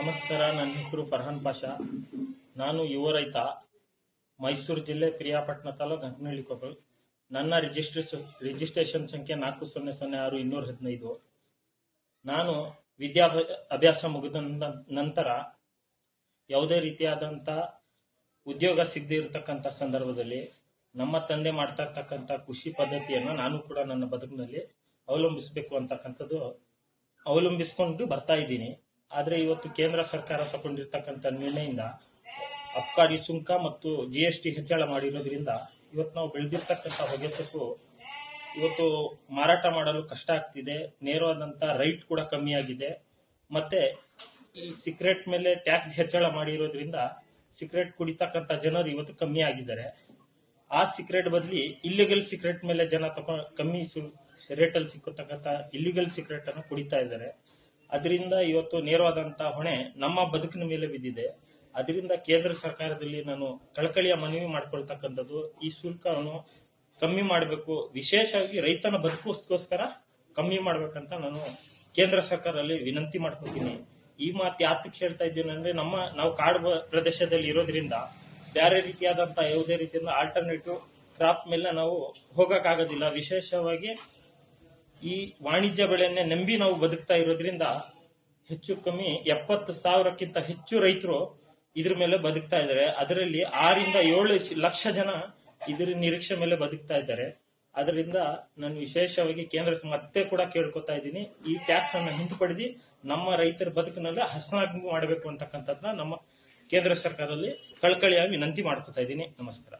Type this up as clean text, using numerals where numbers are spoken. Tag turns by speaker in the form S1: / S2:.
S1: ನಮಸ್ಕಾರ. ನನ್ನ ಹೆಸರು ಫರ್ಹಾನ್ ಪಾಷಾ. ನಾನು ಯುವ ರೈತ, ಮೈಸೂರು ಜಿಲ್ಲೆ ಪಿರಿಯಾಪಟ್ಟಣ ತಾಲೂಕು ಗಂಕನಹಳ್ಳಿ ಕೊಪ್ಪಳ. ನನ್ನ ರಿಜಿಸ್ಟ್ರೇಷನ್ ಸಂಖ್ಯೆ 4006-215. ನಾನು ಅಭ್ಯಾಸ ಮುಗಿದ ನಂತರ ಯಾವುದೇ ರೀತಿಯಾದಂಥ ಉದ್ಯೋಗ ಸಿಗದೇ ಇರತಕ್ಕಂಥ ಸಂದರ್ಭದಲ್ಲಿ ನಮ್ಮ ತಂದೆ ಮಾಡ್ತಾ ಇರ್ತಕ್ಕಂಥ ಕೃಷಿ ಪದ್ಧತಿಯನ್ನು ನಾನು ಕೂಡ ನನ್ನ ಬದುಕಿನಲ್ಲಿ ಅವಲಂಬಿಸಬೇಕು ಅಂತಕ್ಕಂಥದ್ದು ಅವಲಂಬಿಸ್ಕೊಂಡು ಬರ್ತಾ ಇದ್ದೀನಿ. ಆದರೆ ಇವತ್ತು ಕೇಂದ್ರ ಸರ್ಕಾರ ತಗೊಂಡಿರ್ತಕ್ಕಂಥ ನಿರ್ಣಯದಿಂದ ಅಬಕಾರಿ ಸುಂಕ ಮತ್ತು GST ಹೆಚ್ಚಳ ಮಾಡಿರೋದ್ರಿಂದ ಇವತ್ತು ನಾವು ಬೆಳೆದಿರ್ತಕ್ಕಂಥ ಹೊಗೆಸೊಪ್ಪು ಇವತ್ತು ಮಾರಾಟ ಮಾಡಲು ಕಷ್ಟ ಆಗ್ತಿದೆ. ನೇರವಾದಂಥ ರೈಟ್ ಕೂಡ ಕಮ್ಮಿ ಆಗಿದೆ. ಮತ್ತೆ ಈ ಸಿಗರೇಟ್ ಮೇಲೆ ಟ್ಯಾಕ್ಸ್ ಹೆಚ್ಚಳ ಮಾಡಿರೋದ್ರಿಂದ ಸಿಗರೇಟ್ ಕುಡಿತಕ್ಕಂಥ ಜನರು ಇವತ್ತು ಕಮ್ಮಿ ಆಗಿದ್ದಾರೆ. ಆ ಸಿಗರೇಟ್ ಬದಲಿ ಇಲ್ಲಿಗಲ್ ಸಿಗರೇಟ್ ಮೇಲೆ ಜನ ಕಮ್ಮಿ ರೇಟಲ್ಲಿ ಸಿಕ್ಕತಕ್ಕಂಥ ಇಲ್ಲಿಗಲ್ ಸಿಗರೇಟ್ ಅನ್ನು ಕುಡಿತಾ ಇದ್ದಾರೆ. ಅದರಿಂದ ಇವತ್ತು ನೇರವಾದಂಥ ಹೊಣೆ ನಮ್ಮ ಬದುಕಿನ ಮೇಲೆ ಬಿದ್ದಿದೆ. ಅದರಿಂದ ಕೇಂದ್ರ ಸರ್ಕಾರದಲ್ಲಿ ನಾನು ಕಳಕಳಿಯ ಮನವಿ ಮಾಡ್ಕೊಳ್ತಕ್ಕಂಥದ್ದು, ಈ ಶುಲ್ಕವನ್ನು ಕಮ್ಮಿ ಮಾಡಬೇಕು, ವಿಶೇಷವಾಗಿ ರೈತನ ಬದುಕೋಸ್ಕರ ಕಮ್ಮಿ ಮಾಡ್ಬೇಕಂತ ನಾನು ಕೇಂದ್ರ ಸರ್ಕಾರದಲ್ಲಿ ವಿನಂತಿ ಮಾಡ್ಕೊತೀನಿ. ಈ ಮಾತು ಯಾತಕ್ಕೆ ಹೇಳ್ತಾ ಇದ್ದೀನಿ ಅಂದ್ರೆ, ನಾವು ಕಾಡು ಪ್ರದೇಶದಲ್ಲಿ ಇರೋದ್ರಿಂದ ಬೇರೆ ರೀತಿಯಾದಂಥ ಯಾವುದೇ ರೀತಿಯಿಂದ ಆಲ್ಟರ್ನೇಟಿವ್ ಕ್ರಾಪ್ ಮೇಲೆ ನಾವು ಹೋಗಕ್ಕಾಗೋದಿಲ್ಲ. ವಿಶೇಷವಾಗಿ ಈ ವಾಣಿಜ್ಯ ಬೆಳೆಯನ್ನೇ ನಂಬಿ ನಾವು ಬದುಕ್ತಾ ಇರೋದ್ರಿಂದ ಹೆಚ್ಚು ಕಮ್ಮಿ 70,000ಕ್ಕಿಂತ ಹೆಚ್ಚು ರೈತರು ಇದ್ರ ಮೇಲೆ ಬದುಕ್ತಾ ಇದ್ದಾರೆ. ಅದರಲ್ಲಿ 6-7 ಲಕ್ಷ ಜನ ಇದ್ರ ನಿರೀಕ್ಷೆ ಮೇಲೆ ಬದುಕ್ತಾ ಇದ್ದಾರೆ. ಅದರಿಂದ ನಾನು ವಿಶೇಷವಾಗಿ ಕೇಂದ್ರ ಮತ್ತೆ ಕೂಡ ಕೇಳ್ಕೊತಾ ಇದ್ದೀನಿ, ಈ ಟ್ಯಾಕ್ಸ್ ಅನ್ನು ಹಿಂಪಡೆದು ನಮ್ಮ ರೈತರ ಬದುಕಿನಲ್ಲಿ ಹಸನಾಗಿ ಮಾಡಬೇಕು ಅಂತಕ್ಕಂಥದ್ದನ್ನ ನಮ್ಮ ಕೇಂದ್ರ ಸರ್ಕಾರದಲ್ಲಿ ಕಳಕಳಿಯಾಗಿ ವಿನಂತಿ ಮಾಡ್ಕೊತಾ ಇದ್ದೀನಿ. ನಮಸ್ಕಾರ.